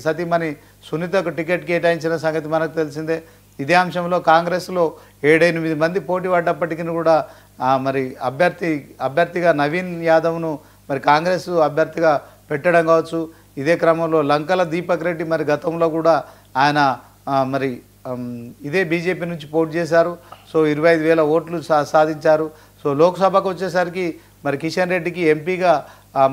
సతీమణి సునీతకు టికెట్ కేటాయించిన సంగతి మనకు తెలిసిందే. ఇదే అంశంలో కాంగ్రెస్లో 7-8 మంది పోటీ పడ్డప్పటికీ కూడా మరి అభ్యర్థిగా నవీన్ యాదవ్ను మరి కాంగ్రెస్ అభ్యర్థిగా పెట్టడం కావచ్చు. ఇదే క్రమంలో లంకల దీపక్ రెడ్డి మరి గతంలో కూడా ఆయన మరి ఇదే బీజేపీ నుంచి పోటీ చేశారు. సో 25,000 ఓట్లు సాధించారు. సో లోక్సభకు వచ్చేసరికి మరి కిషన్ రెడ్డికి ఎంపీగా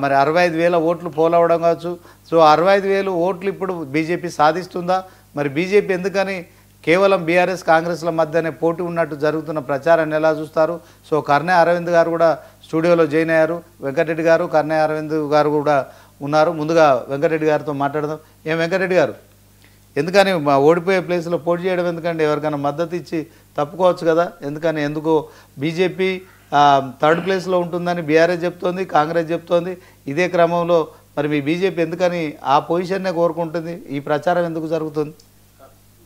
మరి 65,000 ఓట్లు పోలవడం కావచ్చు. సో 65,000 ఓట్లు ఇప్పుడు బీజేపీ సాధిస్తుందా? మరి బీజేపీ ఎందుకని కేవలం బీఆర్ఎస్ కాంగ్రెస్ల మధ్యనే పోటీ ఉన్నట్టు జరుగుతున్న ప్రచారాన్ని ఎలా చూస్తారు? సో కర్ణే అరవింద్ గారు కూడా స్టూడియోలో జాయిన్ అయ్యారు. వెంకటరెడ్డి గారు కర్ణే అరవింద్ గారు కూడా ఉన్నారు. ముందుగా వెంకటరెడ్డి గారితో మాట్లాడదాం. ఏం వెంకటరెడ్డి గారు, ఎందుకని ఓడిపోయే ప్లేస్లో పోటీ చేయడం ఎందుకండి? ఎవరికైనా మద్దతు ఇచ్చి తప్పుకోవచ్చు కదా. ఎందుకు బీజేపీ థర్డ్ ప్లేస్లో ఉంటుందని బీఆర్ఎస్ చెప్తోంది, కాంగ్రెస్ చెప్తోంది. ఇదే క్రమంలో మరి మీ బీజేపీ ఎందుకని ఆ పొజిషన్నే కోరుకుంటుంది? ఈ ప్రచారం ఎందుకు జరుగుతుంది?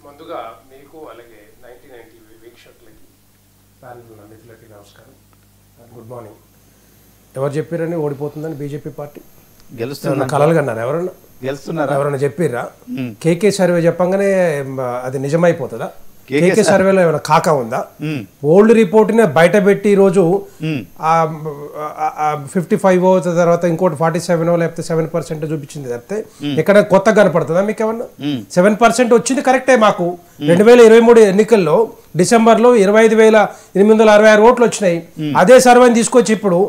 ముందుగా మీకు అలాగే 1990 వీక్షకులకి ప్యానల్ మిత్రులకి నమస్కారం, గుడ్ మార్నింగ్. ఎవరు చెప్పారని ఓడిపోతుందని బీజేపీ పార్టీ గెలుస్తున్నా కలలు కన్నారు? ఎవరన్నా గెలుస్తున్నారు? ఎవరైనా చెప్పిర్రా? కేకే సర్వే చెప్పంగానే అది నిజమైపోతుందా? కేకే సర్వేలో ఏమైనా కాకా ఉందా? ఓల్డ్ రిపోర్ట్ నే బయట పెట్టి ఈరోజు 55 తర్వాత ఇంకోటి 47 లేకపోతే 7% చూపించింది తప్పితే ఎక్కడ కొత్త కనపడుతుందా మీకు ఏమన్నా? 7% వచ్చింది కరెక్టే. మాకు 2023 ఎన్నికల్లో డిసెంబర్లో 25,866 ఓట్లు వచ్చినాయి. అదే సర్వేని తీసుకొచ్చి ఇప్పుడు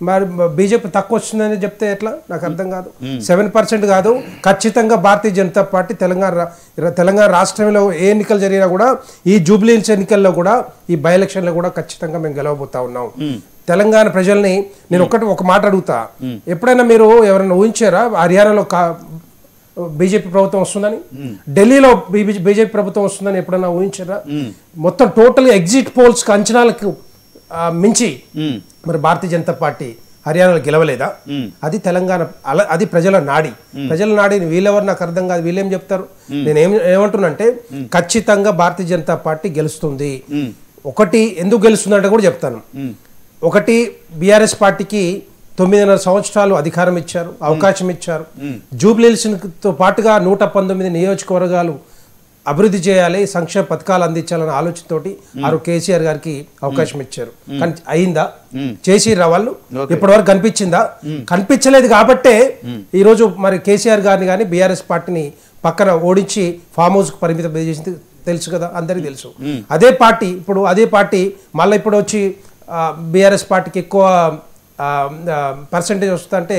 మరి బీజేపీ తక్కువ వచ్చిందని చెప్తే ఎట్లా? నాకు అర్థం కాదు. 7% కాదు, ఖచ్చితంగా భారతీయ జనతా పార్టీ తెలంగాణ రాష్ట్రంలో ఏ ఎన్నికలు జరిగినా కూడా, ఈ జూబ్లీహిల్స్ ఎన్నికల్లో కూడా, ఈ బై ఎలక్షన్లో కూడా ఖచ్చితంగా మేము గెలవబోతా ఉన్నాం. తెలంగాణ ప్రజల్ని నేను ఒక మాట అడుగుతా, ఎప్పుడైనా మీరు ఎవరైనా ఊహించారా హర్యానాలో బీజేపీ ప్రభుత్వం వస్తుందని? ఢిల్లీలో బీజేపీ ప్రభుత్వం వస్తుందని ఎప్పుడైనా ఊహించారా? మొత్తం టోటల్ ఎగ్జిట్ పోల్స్ అంచనాలకు మించి మరి భారతీయ జనతా పార్టీ హర్యానాలో గెలవలేదా? అది తెలంగాణ, అది ప్రజల నాడి. ప్రజల నాడిని వీళ్ళెవరు నాకు అర్థం కాదు. వీళ్ళేం చెప్తారు? నేను ఏమంటున్నంటే ఖచ్చితంగా భారతీయ జనతా పార్టీ గెలుస్తుంది. ఒకటి ఎందుకు గెలుస్తుందంటే కూడా చెప్తాను. ఒకటి, బీఆర్ఎస్ పార్టీకి 9.5 సంవత్సరాలు అధికారం ఇచ్చారు, అవకాశం ఇచ్చారు. జూబ్లీహిల్స్తో పాటుగా 119 నియోజకవర్గాలు అభివృద్ధి చేయాలి, సంక్షేమ పథకాలు అందించాలన్న ఆలోచనతోటి కేసీఆర్ గారికి అవకాశం ఇచ్చారు. కానీ అయిందా? చేసిర్రా వాళ్ళు? ఇప్పటి వరకు కనిపించిందా? కనిపించలేదు. కాబట్టే ఈరోజు మరి కేసీఆర్ గారిని కానీ బీఆర్ఎస్ పార్టీని పక్కన ఓడించి ఫామ్ హౌస్కి పరిమితం చేసింది తెలుసు కదా, అందరికీ తెలుసు. అదే పార్టీ మళ్ళీ ఇప్పుడు వచ్చి బీఆర్ఎస్ పార్టీకి ఎక్కువ పర్సంటేజ్ వస్తుందంటే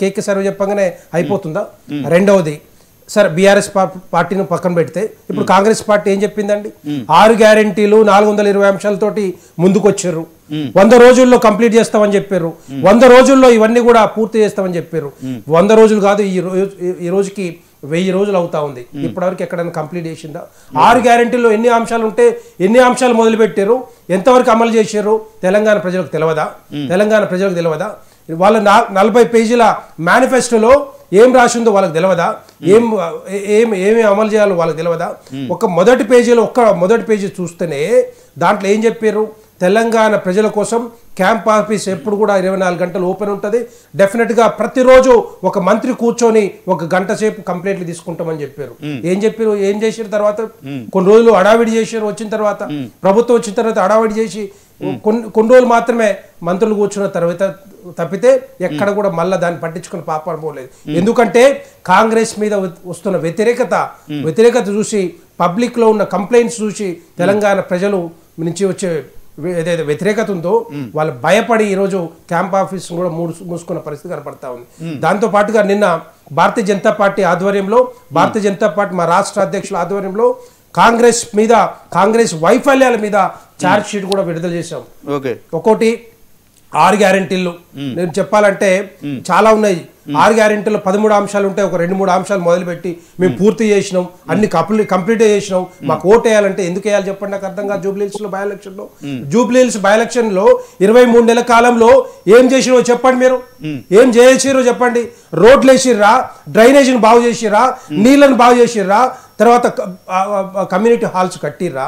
కేకే సర్వే చెప్పగానే అయిపోతుందా? రెండవది, సరే బీఆర్ఎస్ పార్టీని పక్కన పెడితే ఇప్పుడు కాంగ్రెస్ పార్టీ ఏం చెప్పిందండి? 6 గ్యారెంటీలు 420 అంశాలతోటి ముందుకు వచ్చారు. 100 రోజుల్లో కంప్లీట్ చేస్తామని చెప్పారు. 100 రోజుల్లో ఇవన్నీ కూడా పూర్తి చేస్తామని చెప్పారు. 100 రోజులు కాదు, ఈ రోజుకి 1000 రోజులు అవుతా ఉంది. ఇప్పటివరకు ఎక్కడైనా కంప్లీట్ చేసిందా? 6 గ్యారెంటీల్లో ఎన్ని అంశాలు ఉంటే ఎన్ని అంశాలు మొదలు పెట్టారు, ఎంతవరకు అమలు చేశారు తెలంగాణ ప్రజలకు తెలియదా? వాళ్ళ 40 పేజీల మేనిఫెస్టోలో ఏం రాసిందో వాళ్ళకి తెలియదా? ఏమి అమలు చేయాలో వాళ్ళకి తెలియదా? మొదటి పేజీ చూస్తేనే దాంట్లో ఏం చెప్పారు? తెలంగాణ ప్రజల కోసం క్యాంప్ ఆఫీస్ ఎప్పుడు కూడా 24 గంటలు ఓపెన్ ఉంటుంది. డెఫినెట్గా ప్రతిరోజు ఒక మంత్రి కూర్చొని 1 గంట సేపు కంప్లైంట్లు తీసుకుంటామని చెప్పారు. ఏం చేశారు? తర్వాత కొన్ని రోజులు అడావిడి చేశారు. ప్రభుత్వం వచ్చిన తర్వాత అడావిడి చేసి కొన్ని రోజులు మాత్రమే మంత్రులు కూర్చున్న తర్వాత తప్పితే ఎక్కడ కూడా మళ్ళీ దాన్ని పట్టించుకుని పాపం పోలేదు. ఎందుకంటే కాంగ్రెస్ మీద వస్తున్న వ్యతిరేకత చూసి, పబ్లిక్ లో ఉన్న కంప్లైంట్స్ చూసి తెలంగాణ ప్రజలు నుంచి వచ్చే ఏదైతే వ్యతిరేకత ఉందో వాళ్ళు భయపడి ఈరోజు క్యాంప్ ఆఫీస్ కూడా మూసుకున్న పరిస్థితి కనపడతా ఉంది. దాంతో పాటుగా నిన్న భారతీయ జనతా పార్టీ ఆధ్వర్యంలో, మా రాష్ట్ర అధ్యక్షుల ఆధ్వర్యంలో కాంగ్రెస్ వైఫల్యాల మీద ఛార్జ్ షీట్ కూడా విడుదల చేశాం. ఒక్కోటి 6 గ్యారెంటీలు నేను చెప్పాలంటే చాలా ఉన్నాయి. 6 గ్యారెంటీలో 13 అంశాలు ఉంటాయి. ఒక 2-3 అంశాలు మొదలుపెట్టి మేము పూర్తి చేసినాం, అన్ని కంప్లీట్ చేసినాం. మాకు ఓటు వేయాలంటే ఎందుకు వేయాలి చెప్పండి? నాకు అర్థం కాదు. జూబ్లీహిల్స్ బై ఎలక్షన్ లో 23 నెలల కాలంలో ఏం చేసిరో చెప్పండి. మీరు ఏం చేసిరో చెప్పండి. రోడ్లు వేసిర్రా, డ్రైనేజీని బాగు చేసిర్రా, నీళ్లను బాగు చేసిర్రా, తర్వాత కమ్యూనిటీ హాల్స్ కట్టిర్రా?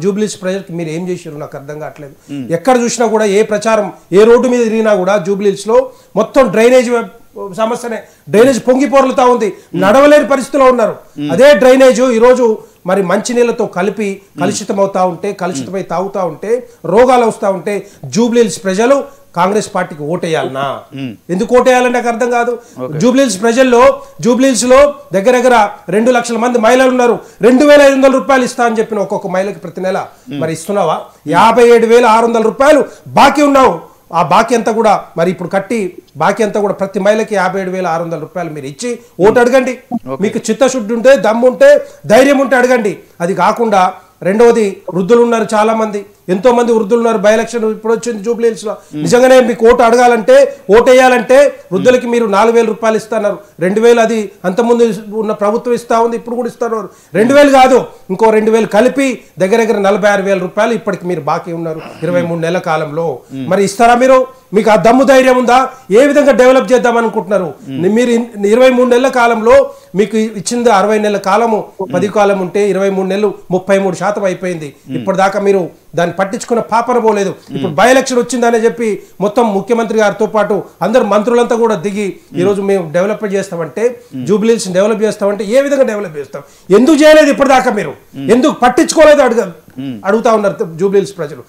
జూబ్లీహిల్స్ ప్రజలకు మీరు ఏం చేసిర్రు నాకు అర్థం కావట్లేదు. ఎక్కడ చూసినా కూడా ఏ ప్రచారం, ఏ రోడ్డు మీద తిరిగినా కూడా జూబ్లీహిల్స్ లో మొత్తం డ్రైనేజ్ సమస్యనే. డ్రైనేజ్ పొంగి పొర్లుతా ఉంది, నడవలేని పరిస్థితిలో ఉన్నారు. అదే డ్రైనేజ్ ఈరోజు మరి మంచినీళ్ళతో కలిపి కలుషితం అవుతా ఉంటే, కలుషితమై తాగుతూ ఉంటే, రోగాలు వస్తూ ఉంటే జూబ్లీహిల్స్ ప్రజలు కాంగ్రెస్ పార్టీకి ఓటేయాలనా? ఎందుకు ఓటేయాలని నాకు అర్థం కాదు. జూబ్లీహిల్స్ లో దగ్గర 2 లక్షల మంది మహిళలు ఉన్నారు. 2,500 రూపాయలు ఇస్తా అని చెప్పిన ఒక్కొక్క మహిళకి ప్రతి నెల మరి ఇస్తున్నావా? 57,600 రూపాయలు బాకీ ఉన్నావు. ఆ బాకీ అంతా కూడా మరి ఇప్పుడు కట్టి బాకీ అంతా కూడా ప్రతి మహిళకి 57,600 రూపాయలు మీరు ఇచ్చి ఓటు అడగండి. మీకు చిత్తశుద్ధి ఉంటే, దమ్ము ఉంటే, ధైర్యం ఉంటే అడగండి. అది కాకుండా రెండవది వృద్ధులు ఉన్నారు, చాలా మంది, ఎంతో మంది వృద్ధులు ఉన్నారు. బై ఎలక్షన్ ఇప్పుడు వచ్చింది జూబ్లీహిల్స్ లో. నిజంగానే మీకు ఓటు అడగాలంటే, ఓటు వేయాలంటే వృద్ధులకి మీరు 4,000 రూపాయలు ఇస్తున్నారు. 2,000 అది అంతకుముందు ఉన్న ప్రభుత్వం ఇస్తా ఉంది, ఇప్పుడు కూడా ఇస్తున్నారు. 2,000 కాదు, ఇంకో 2,000 కలిపి దగ్గర 46,000 రూపాయలు ఇప్పటికి మీరు బాకీ ఉన్నారు 23 నెలల కాలంలో. మరి ఇస్తారా మీరు? మీకు ఆ దమ్ము ధైర్యం ఉందా? ఏ విధంగా డెవలప్ చేద్దాం అనుకుంటున్నారు మీరు? 23 నెలల కాలంలో మీకు ఇచ్చింది 60 నెలల కాలము, 10 కాలం ఉంటే 23 నెలలు 33% అయిపోయింది. ఇప్పటిదాకా మీరు దాన్ని పట్టించుకున్న పాపన పోలేదు. ఇప్పుడు బై ఎలక్షన్ వచ్చిందని చెప్పి మొత్తం ముఖ్యమంత్రి గారితో పాటు అందరు మంత్రులంతా కూడా దిగి ఈరోజు మేము డెవలప్ చేస్తామంటే, జూబ్లీహిల్స్ డెవలప్ చేస్తామంటే ఏ విధంగా డెవలప్ చేస్తాం? ఎందుకు చేయలేదు ఇప్పటిదాకా? మీరు ఎందుకు పట్టించుకోలేదు అడుగుతా ఉన్నారు జూబ్లీహిల్స్ ప్రజలు.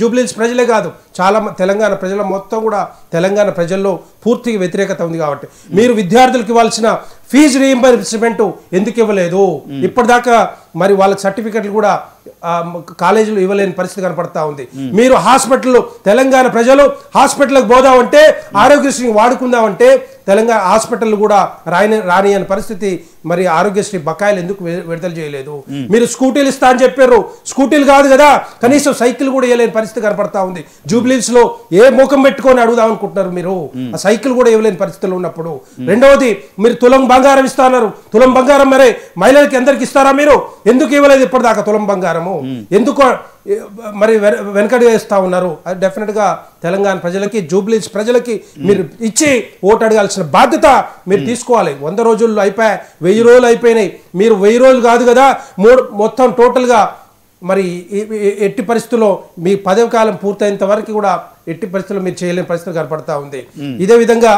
జూబ్లీహిల్స్ ప్రజలే కాదు, చాలా తెలంగాణ ప్రజల మొత్తం కూడా తెలంగాణ ప్రజల్లో పూర్తిగా వ్యతిరేకత ఉంది. కాబట్టి మీరు విద్యార్థులకు ఇవ్వాల్సిన ఫీజు రీయింబర్స్మెంట్ ఎందుకు ఇవ్వలేదు? ఇప్పటిదాకా మరి వాళ్ళకి సర్టిఫికెట్లు కూడా కాలేజీలు ఇవ్వలేని పరిస్థితి కనపడతా ఉంది. మీరు హాస్పిటల్, తెలంగాణ ప్రజలు హాస్పిటల్కి పోదామంటే, ఆరోగ్యశ్రీ వాడుకుందామంటే తెలంగాణ హాస్పిటల్ కూడా రాని అని పరిస్థితి. మరి ఆరోగ్యశ్రీ బకాయిలు ఎందుకు విడుదల చేయలేదు? మీరు స్కూటీలు ఇస్తా అని చెప్పారు, స్కూటీలు కాదు కదా, కనీసం సైకిల్ కూడా ఇవ్వలేని పరిస్థితి కనపడతా ఉంది. జూబ్లీహిల్స్ లో ఏ ముఖం పెట్టుకొని అడుగుదాం అనుకుంటున్నారు మీరు? ఆ సైకిల్ కూడా ఇవ్వలేని పరిస్థితులు ఉన్నప్పుడు. రెండవది, మీరు తులం బంగారం ఇస్తా అన్నారు. తులం బంగారం మరి మహిళలకి అందరికి ఇస్తారా? మీరు ఎందుకు ఇవ్వలేదు ఇప్పటిదాకా తులం బంగారము? ఎందుకు మరి వెనకడి వేస్తా ఉన్నారు? అది డెఫినెట్ గా తెలంగాణ ప్రజలకి, జూబ్లీహిల్స్ ప్రజలకి మీరు ఇచ్చి ఓటు అడగాల్సిన బాధ్యత మీరు తీసుకోవాలి. 100 రోజుల్లో అయిపోయాయి, 1000 రోజులు అయిపోయినాయి. మీరు 1000 రోజులు కాదు కదా, మొత్తం టోటల్ గా మరి ఎట్టి పరిస్థితుల్లో మీ పదవి కాలం పూర్తయినంత వరకు కూడా ఎట్టి పరిస్థితుల్లో మీరు చేయలేని పరిస్థితులు కనపడతా ఉంది. ఇదే విధంగా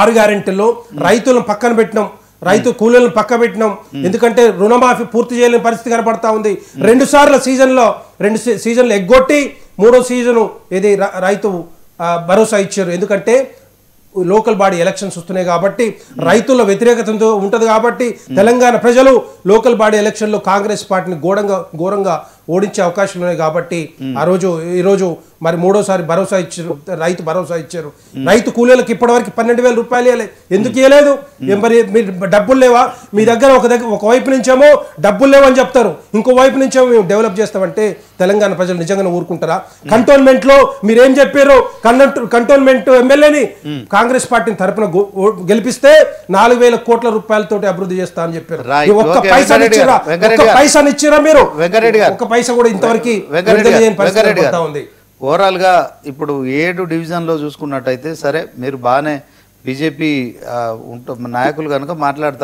6 గ్యారెంటీల్లో రైతులను పక్కన పెట్టినాం, రైతు కూలీలను పక్క పెట్టినాం. ఎందుకంటే రుణమాఫీ పూర్తి చేయలేని పరిస్థితి కనపడతా ఉంది. 2 సార్లు రెండు సీజన్లు ఎగ్గొట్టి 3వ సీజను ఇది రైతు భరోసా ఇచ్చారు. ఎందుకంటే లోకల్ బాడీ ఎలక్షన్స్ వస్తున్నాయి కాబట్టి, రైతుల వ్యతిరేకతతో ఉంటుంది కాబట్టి తెలంగాణ ప్రజలు లోకల్ బాడీ ఎలక్షన్లో కాంగ్రెస్ పార్టీని ఘోరంగా ఓడించే అవకాశాలు ఉన్నాయి కాబట్టి ఈరోజు మరి 3వసారి భరోసా ఇచ్చారు, రైతు భరోసా ఇచ్చారు. రైతు కూలీలకు ఇప్పటివరకు 12,000 రూపాయలు ఇవ్వలేదు. ఎందుకు ఇవ్వలేదు? మరి మీరు డబ్బులు లేవా మీ దగ్గర? ఒక వైపు నుంచేమో డబ్బులు లేవని చెప్తారు, ఇంకో వైపు నుంచేమో మేము డెవలప్ చేస్తామంటే తెలంగాణ ప్రజలు నిజంగానే ఊరుకుంటారా? కంటోన్మెంట్ లో మీరేం చెప్పారు? కంటోన్మెంట్ ఎమ్మెల్యేని కాంగ్రెస్ పార్టీని తరపున గెలిపిస్తే 4,000 కోట్ల రూపాయలతోటి అభివృద్ధి చేస్తా అని చెప్పారు. ఒక్క పైసాని ఇచ్చిరా మీరు? ఒక్క పైసా కూడా ఇంతవరకు ఉంది. ఓవరాల్ గా ఇప్పుడు 7 డివిజన్లో చూసుకున్నట్టయితే, సరే మీరు బాగానే బీజేపీ నాయకులు కనుక మాట్లాడతారు.